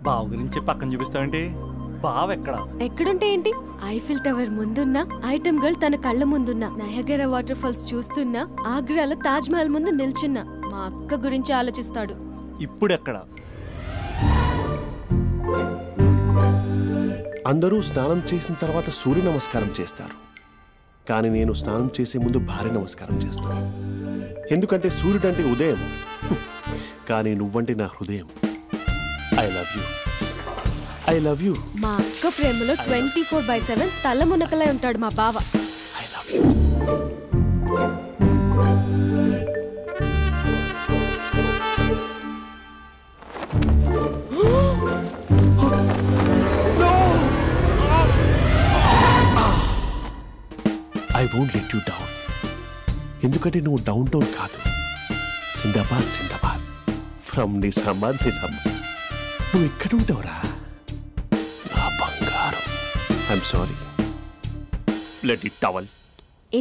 బావ గురించి పక్కన చూపిస్తావేంటి? బావ ఎక్కడుంటే ఏంటి? ఐఫిల్ టవర్ ముందున్న ఐటమ్ గర్ల్ తన కళ్ళ ముందున్న నయగరా వాటర్ ఫాల్స్ చూస్తున్నా ఆగ్రాలో తాజ్ మహల్ ముందు నిల్చున్నా మా అక్క గురించి ఆలోచిస్తాడు. ఇప్పుడు ఎక్కడ? అందరూ స్నానం చేసిన తర్వాత సూర్య నమస్కారం చేస్తారు, కానీ నేను స్నానం చేసే ముందు భార్య నమస్కారం చేస్తాను. ఎందుకంటే సూర్యుడు అంటే ఉదయం, కానీ నువ్వంటే నా హృదయం. I love you, I love you. మా అక్క ప్రేమలో 24/7 తల మునకలై ఉంటాడు మా బావ. I love you. I won't let you down. ఎందుకంటే నువ్వు డౌన్ టౌన్ కాదు, జిందాబాద్ జిందాబాద్ ఫ్రమ్ నిజామాబాద్ నిజామాబాద్. నువ్వు ఎక్కడుంటావురా నా బంగారం? I'm sorry, let it towel.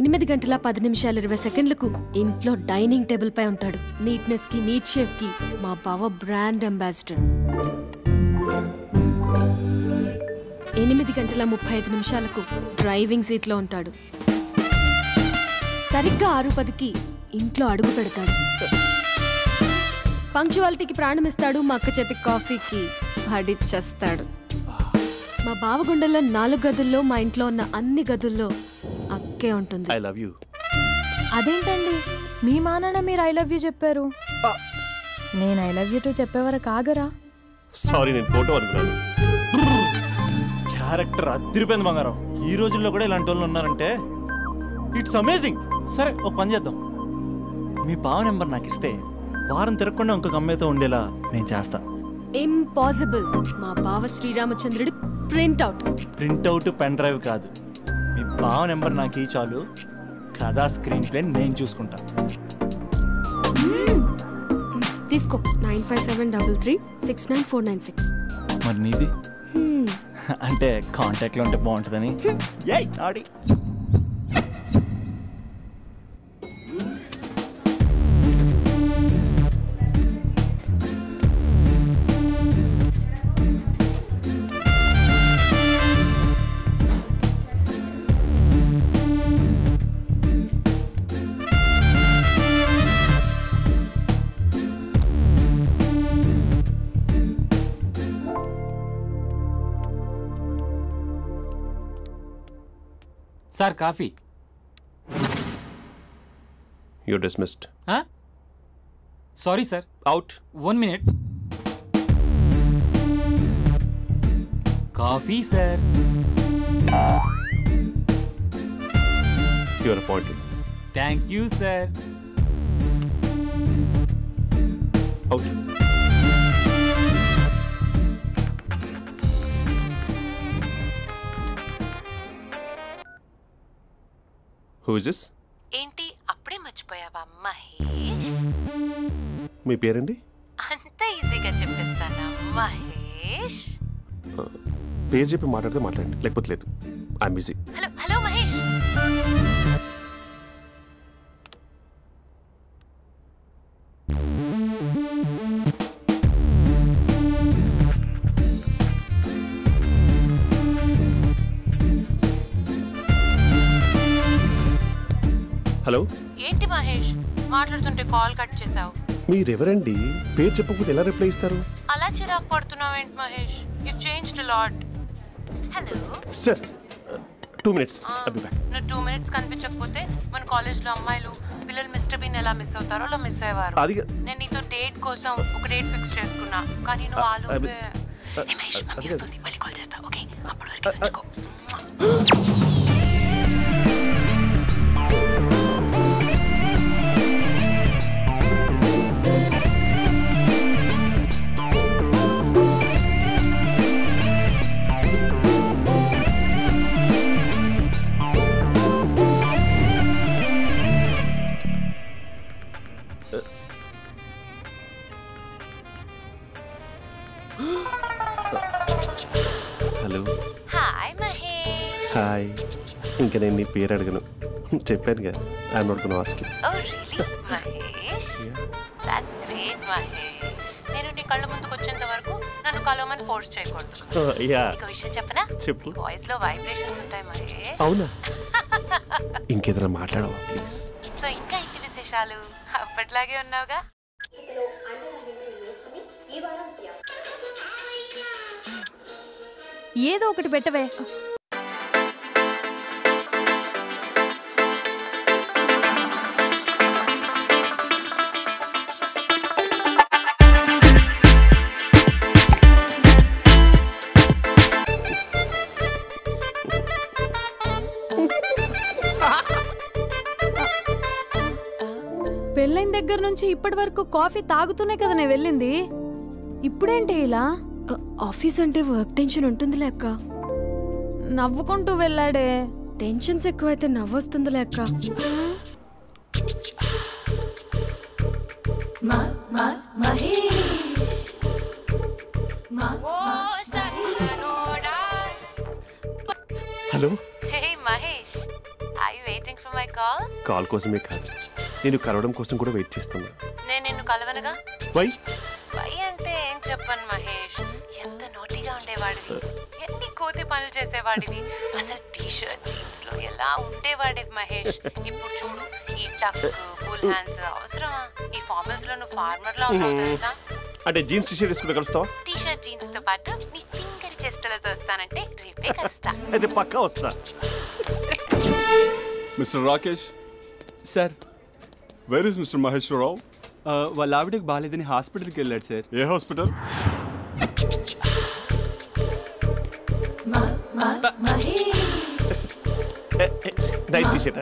8 గంటల 10 నిమిషాలు 20 సెకండ్లకు ఇంట్లో డైనింగ్ టేబుల్ పై ఉంటాడు. నీట్నెస్ కి నీట్ షేఫ్ కి మా బావ బ్రాండ్ అంబాసిడర్. 8 గంటల 35 నిమిషాలకు డ్రైవింగ్ సీట్ లో ఉంటాడు. సరిగ్గా 6:10కి ఇంట్లో అడుగు పెడతాడు. పంక్చువాలిటీకి ప్రాణం ఇస్తాడు. మా అక్క చేతి కాఫీకి పడిచ్చేస్తాడు. మా బావ గుండెల్లో 4 గదుల్లో మా ఇంట్లో ఉన్న అన్ని గదుల్లో అక్కే ఉంటుంది. I love you. అదేంటండి మీ మా నాన్న మీరు ఐ లవ్ యూ చెప్పారు, నేను ఐ లవ్ యూ టు చెప్పేవరకు ఆగరా? సారీ, నేను ఫోటో అనుకున్నాను. క్యారెక్టర్ అదిరిపోయింది బంగారం. ఈ రోజుల్లో కూడా ఇలాంటి వాళ్ళు ఉన్నారంటే ఇట్స్ అమేజింగ్. సరే, ఒక పని చేద్దాం. మీ బావ నెంబర్ నాకు ఇస్తే వారం తిరగకుండా ఇంకొక అమ్మాయితో ఉండేలా నేను చేస్తా. ఇంపాసిబుల్. మా బావ శ్రీరామచంద్రుడి ప్రింట్అవుట్. ప్రింట్అవుట్ పెన్ డ్రైవ్ కాదు, మీ బావ నెంబర్ నాకు ఈ చాలు. కథా స్క్రీన్ ప్లే నేను చూసుకుంటా. తీసుకో. 9573369496. మరి నీది? అంటే కాంటాక్ట్లో ఉంటే బాగుంటుందని. ఏయ్ ఆడి sir coffee. You're dismissed. Sorry sir. Out. 1 minute. Coffee sir. You are appointed. Thank you sir. Out. Who is this? ఏంటి అప్పుడే మర్చిపోయావా మహేష్? మీ పేరండి? అంత ఈజీగా చెప్పేస్తానా మహేష్? పేరు చెప్పి మాట్లాడితే మాట్లాడండి, లేకపోతే లేదు. I'm busy. Hello hello Mahesh. Hello. ఏంటి మహేష్ మాట్లాడుతుంటే కాల్ కట్ చేసావు? మీరెవరండి? పేరు చెప్పకపోతే ఎలా రిప్లై ఇస్తారు? అలా చిరాకు పడుతున్నావు ఏంటి Mahesh? You changed a lot. Hello sir, 2 minutes. I'll be back. నువ్వు 2 minutes కనిపించకపోతే మన కాలేజ్లో అమ్మాయిలు పిల్లలు మిస్టర్ బీన్ ఎలా మిస్ అవుతారో అలా మిస్ అయ్యేవారు. నేను నీతో డేట్ కోసం ఒక డేట్ ఫిక్స్ చేసుకున్నా, కానీ నువ్వు ఆలోపే. మహేష్ మమ్మీ వస్తుంది, మళ్ళీ కాల్ చేస్తా. ఓకే, అప్పటి వరకు ఉంచుకో. హలో. హాయ్ మహేష్. హాయ్. ఇంకా నేను నీ పేరు అడగను, చెప్పానుగా. I'm not gonna ask you. Oh really Mahesh? That's great Mahesh. నేను నీ కళ్ళ ముందుకు వచ్చేంత వరకు నన్ను కలవమని ఫోర్స్ చేయకూడదు. నీకు విషయం చెప్పనా? చెప్పు. వాయిస్ లో వైబ్రేషన్స్ ఉంటాయి మహేష్. అవునా? ఇంకేదైనా మాట్లాడవా ప్లీజ్? సో ఇంకా ఇంటి విశేషాలు అప్పట్లాగే ఉన్నావుగా? ఏదో ఒకటి పెట్టవే. పెళ్ళైన దగ్గర నుంచి ఇప్పటి వరకు కాఫీ తాగుతూనే కదా నేను వెళ్ళింది. ఇప్పుడేంటి ఇలా? ఆఫీస్ అంటే వర్క్ టెన్షన్ ఉంటుందిలే అక్క. నవ్వుకుంటూ వెళ్ళాడే. టెన్షన్స్ ఎక్కువైతే నవ్వొస్తుందిలే అక్క. Hello. Hey Mahesh, are you waiting for my call? Call కోసమే కాదు, నేను కలవడం కోసం కూడా వెయిట్ చేస్తున్నా. నేను నిన్ను కలవనుగా. వై అంటే ఏం చెప్పను మహేష్, ఎంత నోటీగా ఉండేవాడివి, ఎన్ని కోతి పనులు చేసేవాడివి, అసలు టీ షర్ట్ జీన్స్ లో ఎలా ఉండేవాడివి మహేష్. ఇప్పుడు చూడు, ఈ టక్ ఫుల్ హ్యాండ్స్ అవసరమా? ఈ ఫార్మల్స్ లో నువ్వు ఫార్మర్ లా ఉన్నావు తెలుసా? అంటే జీన్స్ టీ షర్ట్ వేసుకుంటే కలుస్తావా? టీ షర్ట్ జీన్స్ తో పాటు నీ ఫింగర్ చెస్టలతో వస్తానంటే రేపే కలుస్తా. అయితే పక్కా వస్తా. Mister Rakesh sir, where is mister Maheshwararao? వాళ్ళ ఆవిడకి బాగాలేదని హాస్పిటల్కి వెళ్ళాడు సార్. ఏ హాస్పిటల్? Night T shirt.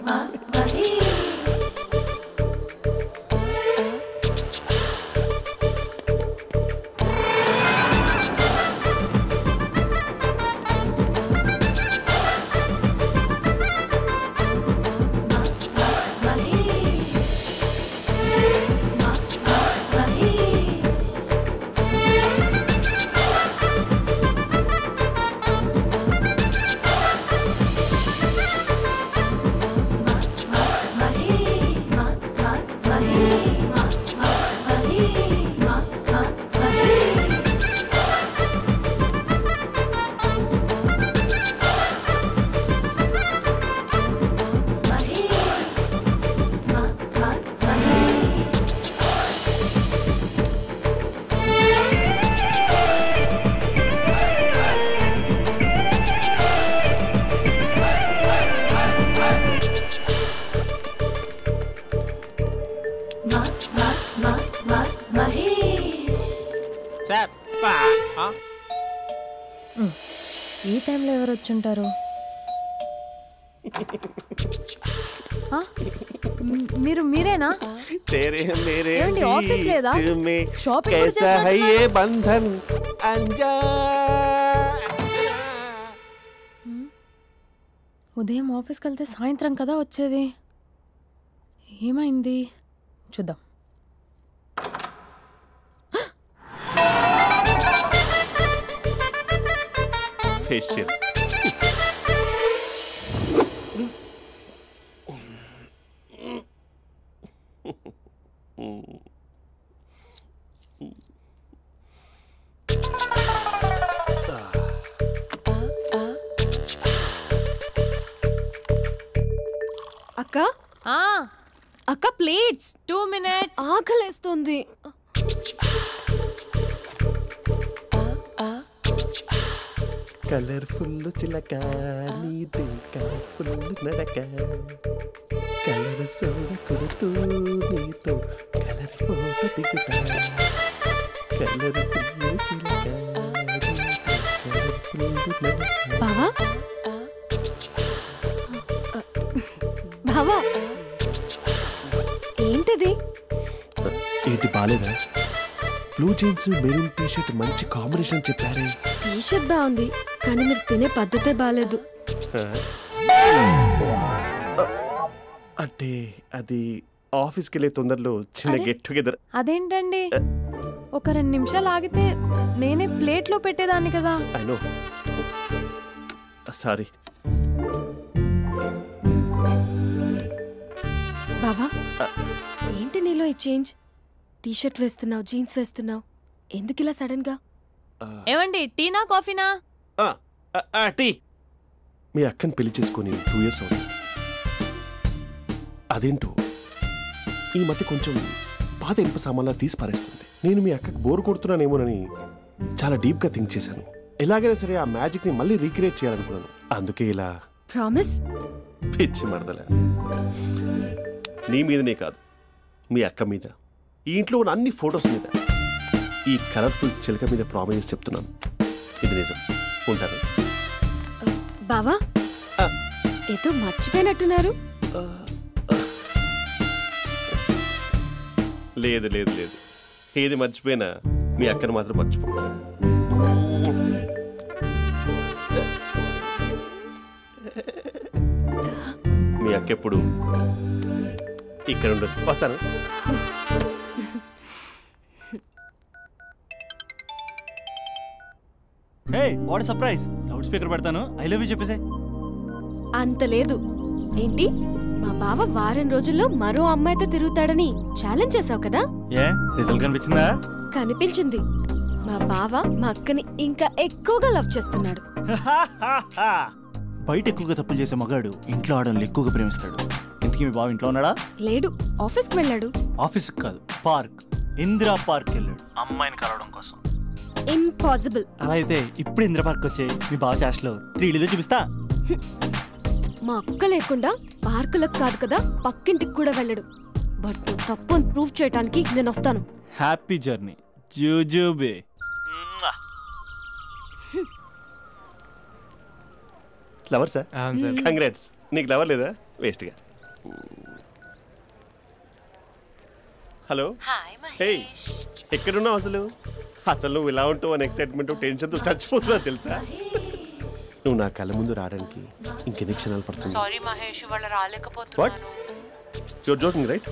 ఈ టైంలో ఎవరు వచ్చుంటారు? మీరేనా? ఏమండి, ఆఫీస్ లేదా? షాపింగ్ కూడా చేస్తున్నారు? ఉదయం ఆఫీస్కి వెళ్తే సాయంత్రం కదా వచ్చేది. ఏమైంది చూద్దాం. ఫేషియల్. అక్క అక్క ప్లేట్స్. 2 minutes. ఆకలేస్తుంది. కలర్ఫుల్ చిలక నీదే కలర్ఫుల్ నడక, కలర్ సోడ కొడుతూ నీతో కలర్ ఫోటో దిగుతా, కలర్ఫుల్ చిలక బావా బావా ఏంటిది? ఏంటి బాలేదా? Blue jeans maroon T shirt మంచి కాంబినేషన్ చెప్పారే. టీ షర్ట్ బాగుంది కానీ మీరు తినే పద్ధతే బాలేదు. అంటే అది ఆఫీస్కి వెళ్ళే తొందరలో చిన్న గెట్ టుగెదర్. అదేంటండి, ఒక 2 నిమిషాలు ఆగితే నేనే ప్లేట్లో పెట్టేదాన్ని కదా. I know, sorry. బావా ఏంటి నీలో ఈ చేంజ్? టీ షర్ట్ వేస్తున్నావు, జీన్స్ వేస్తున్నావు, ఎందుకు ఇలా సడన్ గా? ఏమండి, టీనా కాఫీనా? టీ. మీ అక్కని పెళ్లి చేసుకొని 2 years అవుతుంది. అదేంటో ఈ మధ్య కొంచెం పాత ఇనుప సామాన్లా తీసి పారేస్తుంది. నేను మీ అక్కకు బోర్ కొడుతున్నానేమోనని చాలా డీప్గా థింక్ చేశాను. ఎలాగైనా సరే ఆ మ్యాజిక్ని మళ్ళీ రీక్రియేట్ చేయాలనుకున్నాను. అందుకే ఇలా. ప్రామిస్? పిచ్చి మరదల, నీ మీదనే కాదు, మీ అక్క మీద, ఈ ఇంట్లో ఉన్న అన్ని ఫొటోస్ మీద, ఈ కలర్ఫుల్ చిలక మీద ప్రామిస్ చెప్తున్నాను. ఇది నిజం. ఉంటాను. బావా, ఏదో మర్చిపోయినట్టున్నారు. లేదు లేదు లేదు, ఏది మర్చిపోయినా మీ అక్కను మాత్రం మర్చిపో. మీ అక్క ఎప్పుడు ఇక్కడ ఉండదు. వస్తాను. హే, వాట్ సర్ప్రైజ్. లౌడ్ స్పీకర్ పెడతాను, ఐ లవ్ యూ చెప్పేసే. అంత లేదు. ఏంటి, మా బావ వారం రోజుల్లో మరో అమ్మాయితో తిరుగుతాడని ఛాలెంజ్ చేసావు కదా? ఏ రిజల్ట్ కనిపించిందా? కనిపించింది. మా బావ మా అక్కని ఇంకా ఎక్కువగా లవ్ చేస్తున్నాడు. బయట ఎక్కువగా తప్పులు చేసే మగాడు ఇంట్లో ఆడవాళ్ళు ఎక్కువగా ప్రేమిస్తాడు. ఇంతకీ మీ బావ ఇంట్లో ఉన్నాడా? లేడు, ఆఫీస్కి వెళ్ళాడు. ఆఫీస్కి కాదు, పార్క్, ఇందిరా పార్క్ వెళ్ళాడు అమ్మాయిని కలవడం కోసం. ఇంపాసిబుల్. అలా అయితే ఇప్పుడు ఇందిరా పార్క్ వచ్చే మీ బావ చాష్లో 3Dలో చూపిస్తా. మా అక్క లేకుండా పార్కులకు కాదు కదా, పక్కింటికి కూడా వెళ్ళడు. బట్ తప్పు అని ప్రూవ్ చేయడానికి నేను వస్తాను. హ్యాపీ జర్నీ జూజూబే. Lover sir? కంగ్రాట్స్. నీకు లవర్ లేదా? వేస్ట్గా. హలో. హే, ఎక్కడున్నావు అసలు? అసలు నువ్వు ఇలా ఉంటావు అని ఎక్సైట్మెంట్ టెన్షన్తో చచ్చిపోతున్నావు తెలుసా? నువ్వు నా కళ్ళ ముందు రావడానికి ఇంకెన్ని క్షణాలు పడుతుంది? సారీ మహేష్, వాళ్ళు రాలేకపోతున్నాను. Your joking right?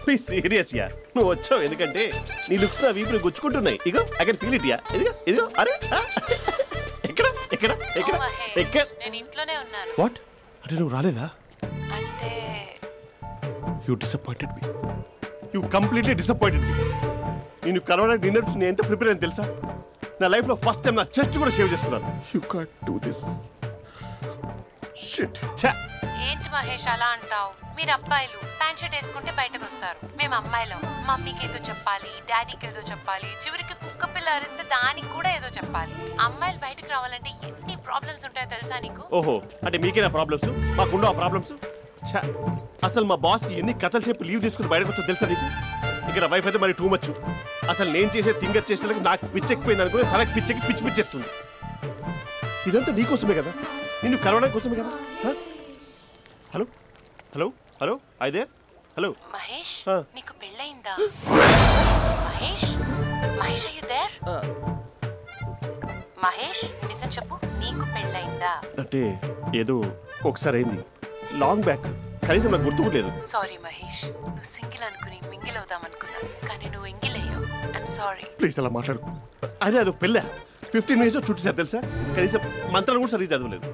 Be serious yeah. నువ్వు వచ్చావు ఎందుకంటే నీ లుక్స్ నా వీపులు గుచ్చుకుంటున్నాయి. ఇగో I can feel it yeah. ఇదిగో ఇదిగో. అరే ఎక్కడ ఎక్కడ ఎక్కడ ఎక్కడ? నేను ఇంట్లోనే ఉన్నాను. వాట్ అంటే నువ్వు రాలేదా? అంటే you disappointed me. You completely disappointed me. నేను కలవడానికి డిన్నర్స్ నేను ఎంత ప్రిపేర్ అని తెలుసా? నా లైఫ్లో ఫస్ట్ టైం నా చెస్ట్ కూడా షేవ్ చేసుకున్నాను. You can't do this. Shit. ఏంటి మహేష్ అలా అంటావు? మీరు అబ్బాయిలు ప్యాంట్ షర్ట్ వేసుకుంటే బయటకు వస్తారు. మేము అమ్మాయిలం, మమ్మీకి ఏదో చెప్పాలి, డాడీకి ఏదో చెప్పాలి, చివరికి కుక్క పిల్ల అరిస్తే దానికి కూడా ఏదో చెప్పాలి. అమ్మాయిలు బయటకు రావాలంటే ఎన్ని ప్రాబ్లమ్స్ ఉంటాయో తెలుసా నీకు? ఓహో, అంటే మీకేనా ప్రాబ్లమ్స్? మాకుండా ప్రాబ్లమ్స్? అసలు మా బాస్కి ఎన్ని కథలు చెప్పి లీవ్ తీసుకుని బయటకు వచ్చో తెలుసా నీకు? ఇక్కడ వైఫ్ అయితే మరి టూ మచ్. అసలు నేను చేసే థింగర్ చేసేందుకు నాకు పిచ్చెక్కిపోయింది అనుకుని తనకి పిచ్చెక్కి పిచ్చి పిచ్చేస్తుంది. ఇదంతా నీకోసమే కదా, నిన్ను కలవడానికి కోసమే కదా. హలో హలో హలో అయితే హలో మహేష్, నీకు పెళ్ళయిందా? Mahesh, Mahesh are you there? Mahesh నిజం చెప్పు, నీకు పెళ్ళయిందా? అంటే ఏదో ఒకసారి అయింది, లాంగ్ బ్యాక్, కనీసం నాకు గుర్తు లేదు. సారీ మహేష్, నువ్వు సింగిల్ అనుకుని మింగిల్ అవుదాం అనుకున్నా, కానీ నువ్వు ఎంగిల్ అయ్యావు. I'm sorry. ప్లీజ్ అలా మాట్లాడు. అదే అదొక పెళ్ళ 15 minutes చుట్టేసారు తెలుసా? కనీసం మంత్రాలు కూడా సరిగ్గా చదవలేదు,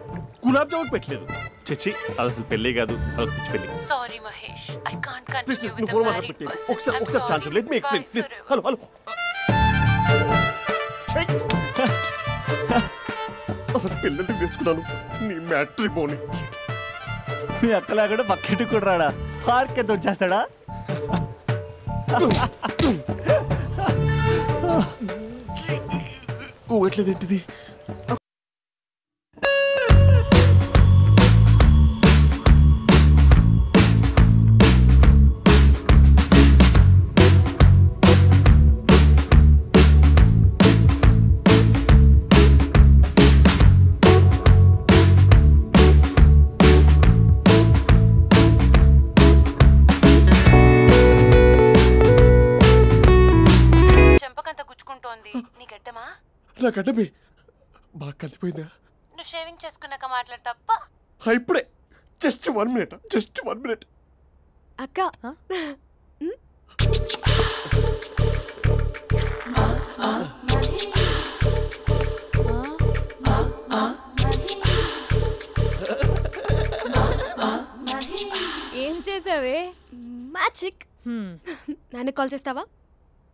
గులాబ్ జామున్ పెట్టలేదు. చచ్చి, అది అసలు పెళ్ళే కాదు, అదొక పిచ్చి పెళ్ళి. Sorry Mahesh, I can't continue with the married person. ఒకసారి chance let me explain please. Hello hello. అసలు పెళ్ళంటే వేసుకున్నాను నీ మ్యాట్రిమోనీ. మీ అక్కలాగా పక్కింటికి కూడా రాడా? పార్క్ ఎంత వచ్చేస్తాడా? ఎట్లేదేంటిది? చెంపకంత గుచ్చుకుంటోంది, నీ గడ్డమా? నా గడ్డమే బాగా కలిపోయిందా? నువ్వు షేవింగ్ చేసుకున్నాక మాట్లాడు తప్ప. ఇప్పుడే జస్ట్ 1 minute, జస్ట్ 1 minute. అక్క, ఏం చేసావే? మ్యాజిక్. నాన్న కాల్ చేస్తావా?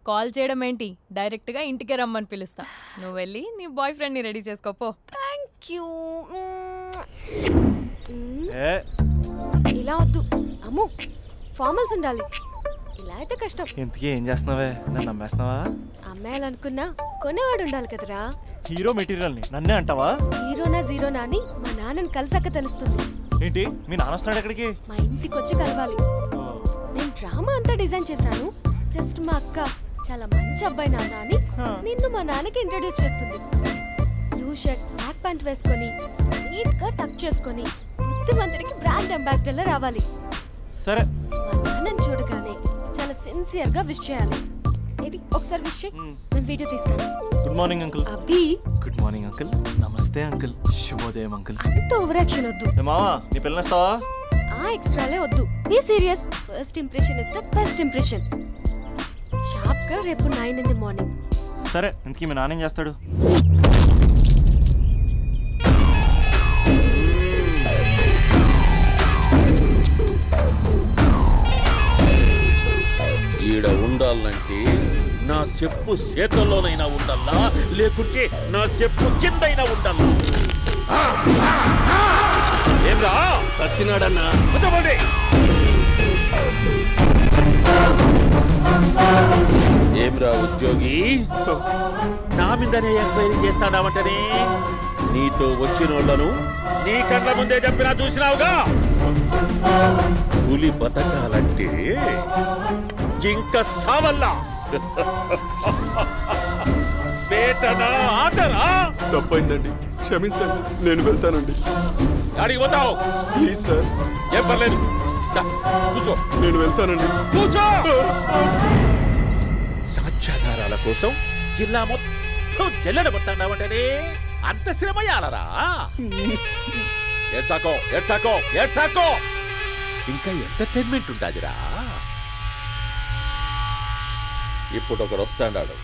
కాల్ చేయడం ఏంటి, డైరెక్ట్గా ఇంటికే రమ్మని పిలుస్తా. నువ్వు వెళ్ళి నీ బాయ్ ఫ్రెండ్ని రెడీ చేసుకోపో. Thank you. ఏ ఇలా వద్దు అమ్ము, ఫార్మల్స్ ఉండాలి. ఇలా అయితే కష్టం. ఇంతకీ ఏం చేస్తున్నావే? నన్ను నమ్మేస్తున్నావా? అమ్మాయాలనుకున్నా కొనేవాడు ఉండాలి కదరా. హీరో మెటీరియల్ని నన్నే అంటావా? హీరోనా జీరోనా అని మా నాన్నని కలిసాక తెలుస్తుంది. ఏంటి మీ నాన్న వస్తున్నాడు ఎక్కడికి? మా ఇంటికి వచ్చి కలవాలి. నేను డ్రామా అంతా డిజైన్ చేశాను. జస్ట్ మా అక్క చాలా మంచి అబ్బాయి నాన్న అని నిన్ను మా నాన్నకి ఇంట్రడ్యూస్ చేస్తుంది. బ్లూ షర్ట్ బ్లాక్ ప్యాంట్ వేసుకొని నీట్ గా టక్ చేసుకొని బుద్ధిమంతుడికి బ్రాండ్ అంబాసిడర్ రావాలి. సరే. మా నాన్నని చూడగానే చాలా సిన్సియర్ గా విష్ చేయాలి. ఇది ఒకసారి విష్ చేయి, నేను వీడియో తీస్తాను. Good morning uncle. Abhi. Good morning uncle. నమస్తే అంకుల్. శుభోదయం అంకుల్. అంత ఓవర్ యాక్షన్ వద్దు. మావా నీ పిల్లనిస్తావా? ఆ ఎక్స్ట్రాలే వద్దు. Be serious. First impression is the best impression. Sharp గా రేపు 9 in the morning. సరే. ఇంతకీ మీ నాన్న ఏం చేస్తాడు? ఈడ ఉండాలంటే నా చెప్పు చేతుల్లోనైనా ఉండాలా, లేకుంటే నా చెప్పు కిందైనా ఉండాలా. ఏమ్రా సచ్చినాడన్నా? ఏమ్రా ఉద్యోగి, నా మీదనే ఎంక్వైరీ చేస్తాడావంటనే? నీతో వచ్చినోళ్లను నీ కళ్ళ ముందే చెప్పినా చూసినావుగా. పులి బతకాలంటే జింక సావల్లా. పేటనా ఆటరా? తప్పైందండి, క్షమించండి. నేను వెళ్తానండి. అడిగి పోతావు? Please sir. ఏం పర్లేదు, కూర్చో. నేను వెళ్తానండి. కూర్చో. సాక్ష్యాధారాల కోసం జిల్లా మొత్తం చెల్లెడబట్టావంటనే అంత శ్రమయాలరా? ఏడ్సాకో ఏడ్సాకో ఏడ్సాకో. ఇంకా ఎంటర్టైన్మెంట్ ఉండాదిరా. ఇప్పుడు ఒకడు వస్తాడాడు.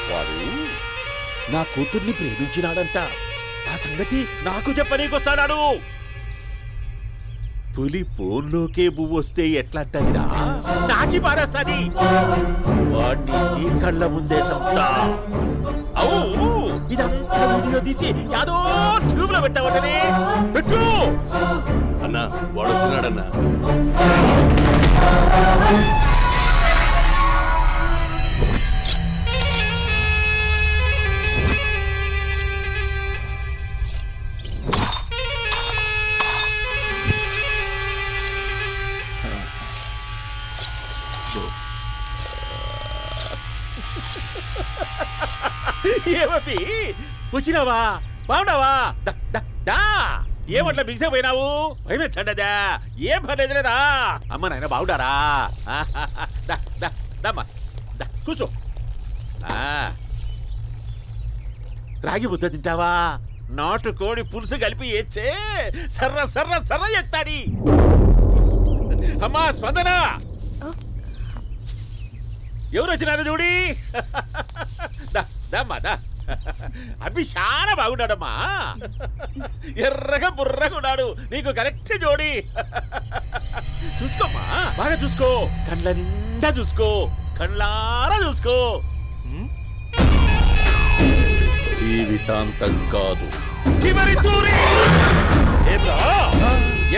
వాడు నా కూతుర్ని ప్రేమించినాడంట. ఆ సంగతి నాకు చెప్పనీకొస్తాడాడు. పులి పోన్లోకే పువ్వు వస్తే ఎట్లాంటదిరా? నాకి పారేస్తాది. వాడిని నీ కళ్ళ ముందే సంతా. అవు ఇదంతా వీడియో తీసి యాదో ట్యూబ్ లో పెట్టావటనే. పెట్టు అన్నా, వాడు వచ్చినాడన్నా. ఏమీ వచ్చినావా? బాగున్నావా? ఏమట్లా బిగిసే పోయినావు? భయమేచ్చండదా? ఏం పర్లేదులేదా? అమ్మ నాయన బాగుండారా? కూర్చో. రాగి ముద్ద తింటావా? నాటుకోడి పులుసు కలిపి ఏచ్చే సర్ర సర్ర సర్ర ఎత్తాడి. అమ్మా స్పందన, ఎవరు వచ్చినారు చూడి. అభి చాలా బాగున్నాడమ్మా. ఎర్రగా బుర్రగా ఉన్నాడు. నీకు కరెక్ట్ జోడి. చూసుకోమ్మా, బాగా చూసుకో. కళ్ళ నిండా చూసుకో, కళ్ళారా చూసుకో. జీవితాంతం కాదు, చివరి తూరి.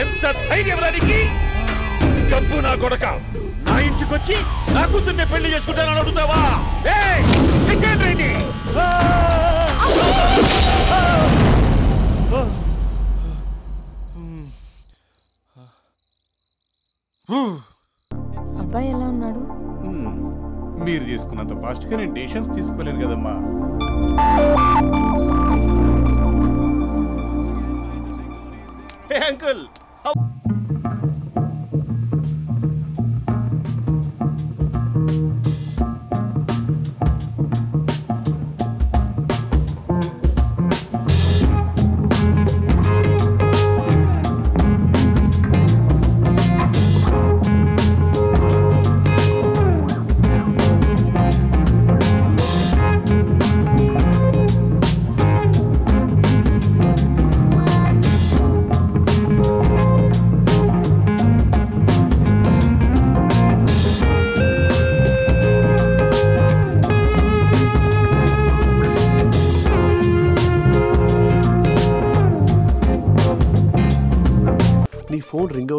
ఎంత ధైర్యం రానికి? గబ్బు నా కొడక, నా ఇంటికొచ్చి నా కూతుర్ని పెళ్లి చేసుకుంటానని అడుగుతావా? అబ్బాయి ఎలా ఉన్నాడు? మీరు తీసుకున్నంత ఫాస్ట్ గా నేను డెసిషన్స్ తీసుకోలేను కదమ్మా. అంకుల్,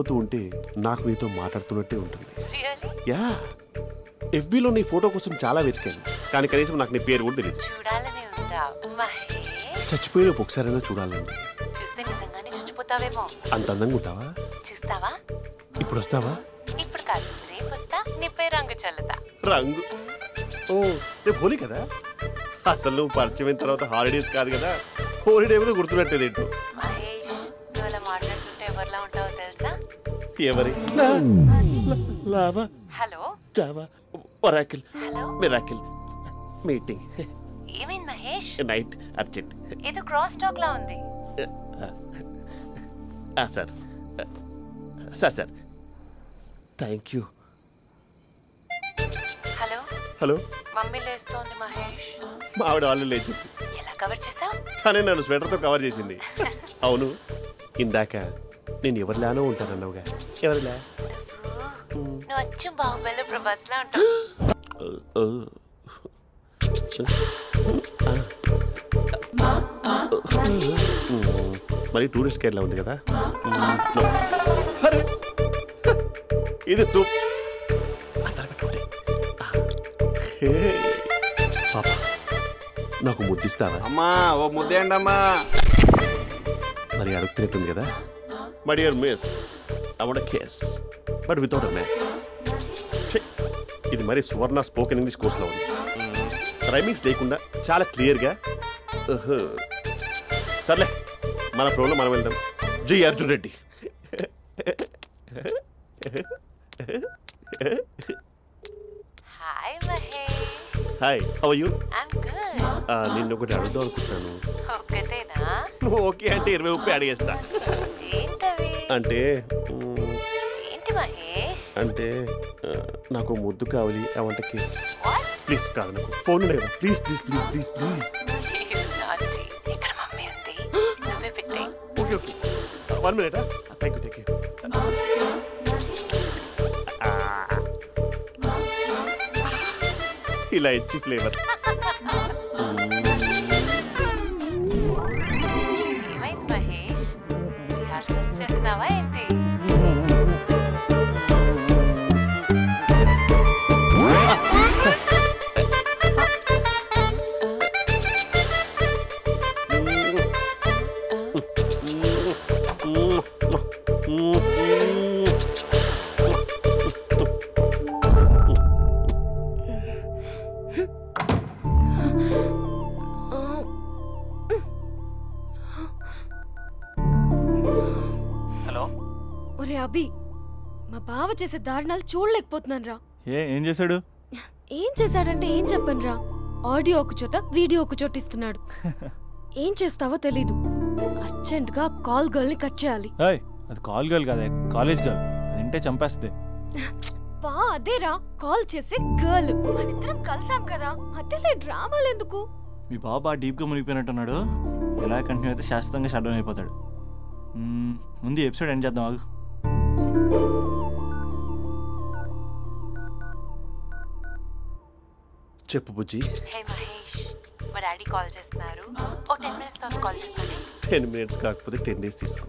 అవుతూ ఉంటే నాకు నీతో మాట్లాడుతున్నట్టే ఉంటుంది. యా, ఎఫ్బీలో నీ ఫోటో కోసం చాలా వెతికాను, కానీ కనీసం నాకు నీ పేరు కూడా తెలియదు. చచ్చిపోయిన ఒకసారైనా చూడాలండి. చూస్తే నిజంగానే చచ్చిపోతావేమో. అంత అందంగా ఉంటావా? చూస్తావా? ఇప్పుడు వస్తావా? ఇప్పుడు కాదు, రేపు వస్తా. నీపై రంగు చల్లుతా. రంగు? ఓ, రేపు హోలీ కదా. అసలు నువ్వు పరిచయం అయిన తర్వాత హాలిడేస్ కాదు కదా, హోలిడే కూడా గుర్తున్నట్టేది ఏంటో. మహేష్, నువ్వు అలా మాట్లాడుతుంటే ఎవరిలా ఉంటావో తెలుసా? ఎవరి? Lava, hello, Java, Oracle, hello, miracle, meeting. ఏమైంది మహేష్? Night urgent. ఏదో క్రాస్ టాక్ లా ఉంది. Sir sir sir thank you. Hello hello, mummy లేస్తోంది మహేష్. మా ఆవిడ వాళ్ళు లేచి ఎలా కవర్ చేసావు? తనే నన్ను స్వెటర్తో కవర్ చేసింది. అవును, ఇందాక నేను ఎవరిలానో ఉంటానన్నావుగా, ఎవరిలా? నువ్వు అచ్చు బాహుబలి ప్రభాస్ లా ఉంటావు. మరి టూరిస్ట్ గైడ్లా ఉంది కదా. ఇది సూప్. పాప, నాకు ముద్దిస్తావా? అమ్మా, ఓ ముద్దేయండి అమ్మా. మరి అడుగుతున్నట్టుంది కదా. My dear miss, I want a kiss but without a mess. ఇది మరి సువర్ణ స్పోకెన్ ఇంగ్లీష్ కోర్సులో ఉంది. రైమింగ్స్ లేకుండా చాలా క్లియర్గా. సర్లే, మన ప్రోలో మనం వెళ్దాం. జి Arjun Reddy. Hi Mahesh. Hi, how are you? I'm good. నిన్ను ఒకటి అడుగుదాం అనుకుంటున్నాను. ఒకటేనా? నువ్వు ఓకే అంటే 20 అడిగేస్తా. ఏంటవి? అంటే ఏంటి మహేష్? అంటే నాకు ముద్దు కావాలి. I want a kiss. Please. కాదు, నాకు ఫోన్ లేదా. Please please please please please. ఇక్కడ మమ్మీ ఉంది, నువ్వే పెట్టే. Okay okay, 1 minute. Thank you thank you. ఇలా ఇచ్చి ఫ్లేవర్. ఏమైంది మహేష్? రిహార్సల్స్ చేస్తున్నావా ఏంటి? ఒరే అభి, మా బావ చేసే దారుణాలు చూడలేకపోతున్నాను రా. ఏం చేశాడు? ఏం చేశాడంటే ఏం చెప్పను రా. ఆడియో ఒక చోట, వీడియో ఒక చోట ఇస్తున్నాడు. ఏం చేస్తావో తెలీదు. అర్జెంట్ గా కాల్ గర్ల్ ని కట్ చేయాలి. అది కాల్ గర్ల్ కాదే, కాలేజ్ గర్ల్. అది వింటే చంపేస్తుంది. బా అదేరా, కాల్ చేసే గర్ల్. మనిద్దరం కలిసాం కదా, మధ్యలో డ్రామాలు ఎందుకు? మీ బాబు బాగా డీప్గా మునిగిపోయినట్టున్నాడు. ఎలా కంటిన్యూ అయితే శాశ్వతంగా షట్ డౌన్ అయిపోతాడు. ముందు ఎపిసోడ్ ఎండ్ చేద్దాం. ఆగు. చెప్పు బుజ్జి. హే మహేష్, మా డాడీ కాల్ చేస్తున్నారు. ఓ 10 minutes తర్వాత కాల్ చేస్తాను. 10 minutes కాకపోతే 10 days తీసుకో.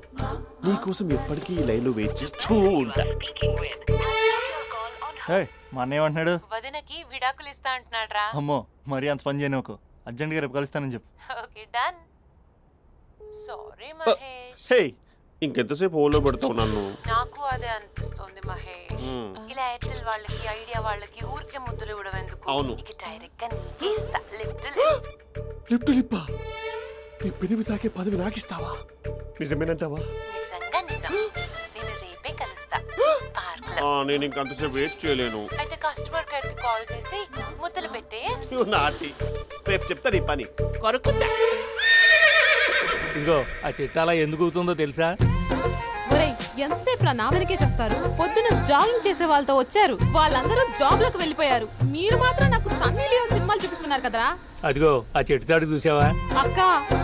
నీకోసం ఎప్పటికీ ఈ లైన్లో వెయిట్ చేస్తూ ఉంటా. మా అన్న ఏమంటున్నాడు? వదినకి విడాకులు ఇస్తా అంటున్నాడు రా. అమ్మో, మరీ అంత పని చేయను. ఒక అర్జెంట్గా రేపు కలుస్తానని చెప్పు. Okay done. సారీ మహేష్. హే, ఇంకెంతసేపు హోల్లో పెడతావు నన్ను? నాకు అదే అనిపిస్తుంది మహేష్. ఇలా ఎయిర్టెల్ వాళ్ళకి, ఐడియా వాళ్ళకి ఊరికే ముద్దులు ఇవ్వడం ఎందుకు? అవును, ఇక డైరెక్ట్ గా నీకే ఇస్తా. లిప్ టు లిప్పా? నీ పెదవి తాకే పదవి నాకిస్తావా? నిజమేనంటావా? నిజంగా నిజం. నేను రేపే కలుస్తా పార్క్ లో. నేను ఇంకంతసేపు వెయిట్ చేయలేను. అయితే కస్టమర్ కేర్ కి కాల్ చేసి ముద్దులు పెట్టే. నాటి రేపు చెప్తా నీ పని. కొరుకుందా? ఇదిగో ఆ చెట్టు అలా ఎందుకు అవుతుందో తెలుసా? ఒరేయ్, ఎంతసేపు నా వెనకే చేస్తారు? పొద్దున జాగింగ్ చేసే వాళ్ళతో వచ్చారు, వాళ్ళందరూ జాబ్లకు వెళ్ళిపోయారు. మీరు మాత్రం నాకు సన్నీ లియోన్ సినిమాలు చూపిస్తున్నారు కదరా. అదిగో ఆ చెట్టు చాటు చూసావా? అక్క,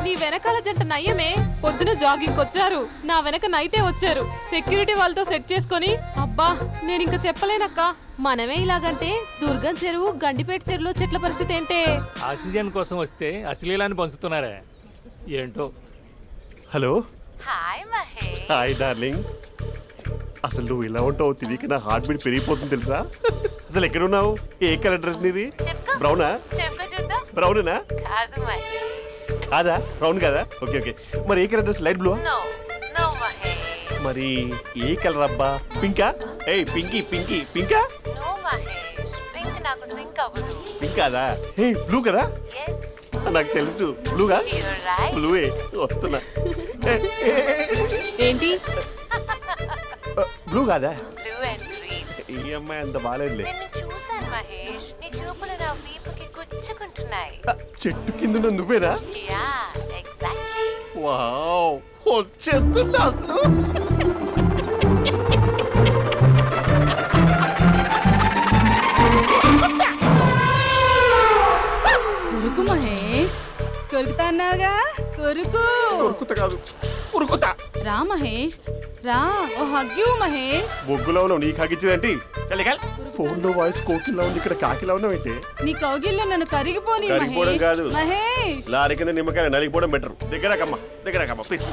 నీ వెనకాల జంట నయ్యమే. పొద్దున జాగింగ్ వచ్చారు, నా వెనక నైటే వచ్చారు. సెక్యూరిటీ వాళ్ళతో సెట్ చేసుకొని, అబ్బా నేను ఇంకా చెప్పలేనక్క. మనమే ఇలాగంటే దుర్గం చెరువు, గండిపేట చెరువులో చెట్ల పరిస్థితి ఏంటే? ఆక్సిజన్ కోసం వస్తే అశ్లీలాన్ని పంచుతున్నారా ఏంటో. Hello. Hi Mahesh. Hi darling. అసలు నువ్వు ఇలా ఉంటావు తిరిగి నా హార్ట్ బీట్ పెరిగిపోతుంది తెలుసా? అసలు ఎక్కడున్నావు? ఏ కలర్ డ్రెస్ నీది? బ్రౌనా? బ్రౌనేనా? కాదా? బ్రౌన్ కదా? Okay okay. మరి ఏ కలర్ డ్రెస్? Light blue? మరి ఏ కలర్ అబ్బా? పింకా? ఏయ్ పింకీ పింకీ పింకా? పింక్ కాదా? ఏ బ్లూ కదా? నాకు తెలుసు బ్లూగా. బ్లూవే వస్తున్నా. ఏంటి బ్లూ కాదా? ఈ అమ్మాయి అంత బాగాలేదులే. చూసాను మహేష్, నీ చూపులు నా వీపుకి గుచ్చుకుంటున్నాయి. చెట్టు కింద నువ్వేనా? Yeah exactly. వావ్ వచ్చేస్తున్నా అసలు. కొరుకు మహేష్, కొరుకుతా అన్నావుగా, కొరుకు. కొరుకుతా కాదు ఉరుకుతా. రా మహేష్ రా, ఓ హగ్గు మహేష్. బొగ్గులో ఉన్నావు, నీకు హగ్గించేదేంటి? ఫోన్ లో వాయిస్ కోకిలా ఉంది, ఇక్కడ కాకిలా ఉన్నావు ఏంటి? నీ కౌగిల్లో నన్ను కరిగిపోని కరిగిపోవడం కాదు మహేష్. లారీ కింద నిమ్మకాయ నలిగిపోవడం బెటర్. దగ్గరకమ్మా దగ్గరకమ్మా ప్లీజ్.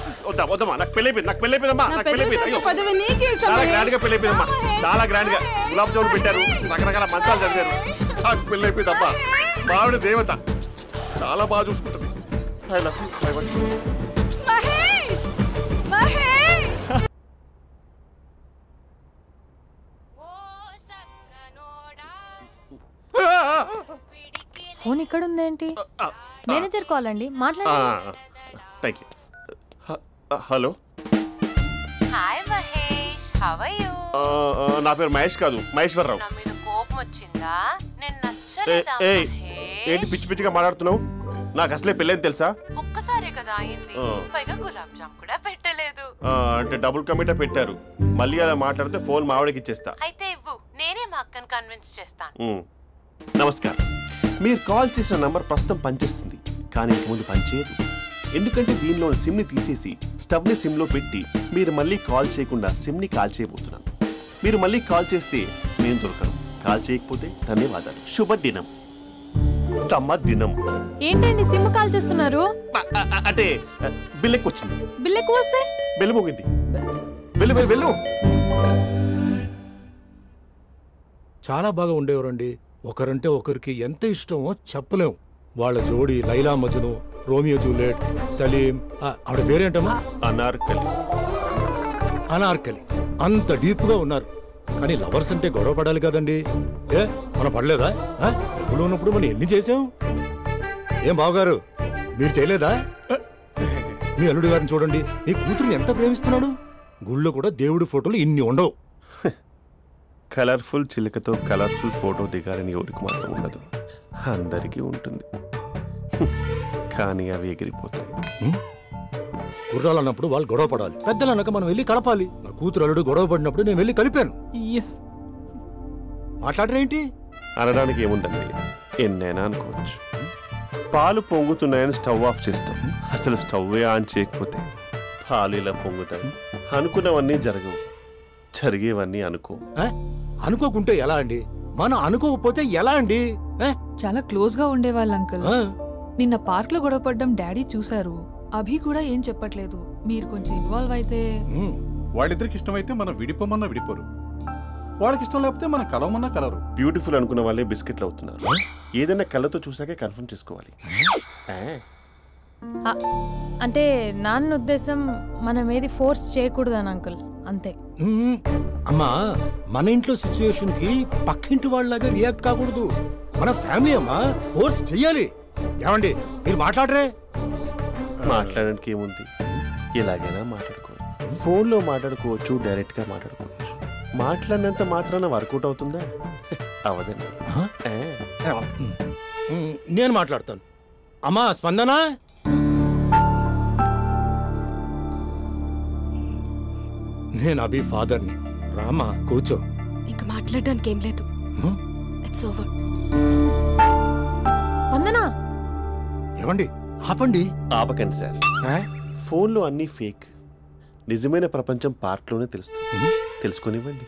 వద్దమ్మా, నాకు పెళ్ళైపోయింది, నాకు పెళ్ళైపోయిందమ్మా, నాకు పెళ్ళైపోయింది. పదవి నీకే చాలా గ్రాండ్ గా పెళ్ళైపోయిందమ్మా, చాలా గ్రాండ్ గా. గులాబ్ జామున్ పెట్టారు, రకరకాల మంచాలు చదివారు. నాకు పెళ్ళైపోయిందమ్మా. మావిడ దేవత, చాలా బాగా చూసుకుంటుంది. I love you. Mahesh Mahesh. Phone ఇక్కడ ఉందేంటి? మేనేజర్ కాల్ అండి, మాట్లాడండి. Thank you. Hello. Hi Mahesh, how are you? నా పేరు మహేష్ కాదు, మహేశ్వరరావు. నా మీద కోపం వచ్చిందా? నేను నచ్చలేదా మహేష్? ఏంటి పిచ్చి పిచ్చిగా మాట్లాడుతున్నావు? నాకు అసలే పెళ్ళని తెలుసా? ఒక్కసారి కదా అయింది, పైగా గులాబ్ జామ్ కూడా పెట్టలేదు. అంటే డబుల్ కమిటా పెట్టారు. మళ్ళీ అలా మాట్లాడితే ఫోన్ మావిడకి ఇచ్చేస్తా. అయితే ఇవ్వు, నేనే మా అక్కని కన్విన్స్ చేస్తాను. నమస్కారం. మీరు కాల్ చేసిన నంబర్ ప్రస్తుతం పనిచేస్తుంది, కానీ ఇంక ముందు పనిచేయదు. ఎందుకంటే దీనిలో సిమ్ని తీసేసి స్టవ్ని సిమ్లో పెట్టి మీరు మళ్ళీ కాల్ చేయకుండా సిమ్ని కాల్ చేయబోతున్నాను. మీరు మళ్ళీ కాల్ చేస్తే నేను దొరకను, కాల్ చేయకపోతే ధన్యవాదాలు. శుభదినం. తమ దినం. ఏంటండి సిమ్ కాల్ చేస్తున్నారు? అంటే బిల్ ఎక్కువ వచ్చింది. బిల్ ఎక్కువ వస్తే? బిల్లు పోగింది. వెళ్ళు వెళ్ళు వెళ్ళు. చాలా బాగా ఉండేవారండి. ఒకరంటే ఒకరికి ఎంత ఇష్టమో చెప్పలేం. వాళ్ళ జోడి లైలా మజ్ను, రోమియో జూలియట్, సలీం, ఆవిడ పేరేంటమ్మా? అనార్కలి. అనార్కలి. అంత డీప్ గా ఉన్నారు. కానీ లవర్స్ అంటే గొడవ పడాలి కదండి. ఏ మనం పడలేదా? ఎప్పుడు ఉన్నప్పుడు మనం ఎన్ని చేసాం? ఏం బావగారు, మీరు చేయలేదా? మీ అల్లుడి గారిని చూడండి, మీ కూతురుని ఎంత ప్రేమిస్తున్నాడు. గుళ్ళో కూడా దేవుడి ఫోటోలు ఇన్ని ఉండవు. కలర్ఫుల్ చిలుకతో కలర్ఫుల్ ఫోటో దిగాలని ఎవరికి మాత్రం ఉండదు, అందరికీ ఉంటుంది. కానీ అవి ఎగిరిపోతాయి. గుర్రాలు అన్నప్పుడు వాళ్ళు గొడవ పడాలి, పెద్దలు అన్నాక మనం వెళ్ళి కలపాలి. నా కూతురు అల్లుడు గొడవ పడినప్పుడు నేను వెళ్ళి కలిపాను. మాట్లాడరేంటి? అనడానికి ఏముందండి, ఎన్నైనా అనుకోవచ్చు. పాలు పొంగుతున్నాయని స్టవ్ ఆఫ్ చేస్తాం, అసలు స్టవ్వే ఆన్ చేయకపోతే పాలు ఇలా పొంగుతాయి. అనుకున్నవన్నీ జరగవు, జరిగేవన్నీ అనుకోకుంటే ఎలా అండి? మనం అనుకోకపోతే ఎలా అండి? చాలా క్లోజ్ గా ఉండేవాళ్ళు అంకుల్. నిన్న పార్క్ లో గొడవ పడ్డం డాడీ చూశారు. అభి కూడా ఏం చెప్పట్లేదు. మీరు కొంచెం ఇన్వాల్వ్ అయితే. వాళ్ళిద్దరికి ఇష్టమైతే మనం విడిపోమన్నా విడిపోరు, వాళ్ళకి ఇష్టం లేకపోతే మనం కలవమన్నా కలవరు. బ్యూటిఫుల్ అనుకున్న వాళ్ళే బిస్కెట్లు అవుతున్నారు. ఏదైనా కళ్ళతో చూసాకే కన్ఫర్మ్ చేసుకోవాలి. అంటే నాన్న ఉద్దేశం మనం ఏది ఫోర్స్ చేయకూడదని అంకుల్, అంతే. అమ్మా, మన ఇంట్లో సిచ్యుయేషన్ కి పక్కింటి వాళ్ళలాగా రియాక్ట్ కాకూడదు. మన ఫ్యామిలీ అమ్మా, ఫోర్స్ చెయ్యాలి. ఏమండి మీరు మాట్లాడరే? మాట్లాడడానికి ఏముంది, ఎలాగైనా మాట్లాడుకోవచ్చు. ఫోన్లో మాట్లాడుకోవచ్చు, డైరెక్ట్ గా మాట్లాడుకోవచ్చు. మాట్లాడినంత మాత్రాన వర్కౌట్ అవుతుందా? అవదండి. నేను మాట్లాడతాను. అమ్మా స్పందన, నేను అభి ఫాదర్ని. రామా కూర్చో. ఇంకా మాట్లాడడానికి ఏం లేదు. It's over. స్పందన. ఏమండి ఆపండి. ఆపకండి సార్. ఫోన్లో అన్నీ ఫేక్, నిజమైన ప్రపంచం పార్ట్లోనే తెలుస్తుంది. తెలుసుకునివ్వండి.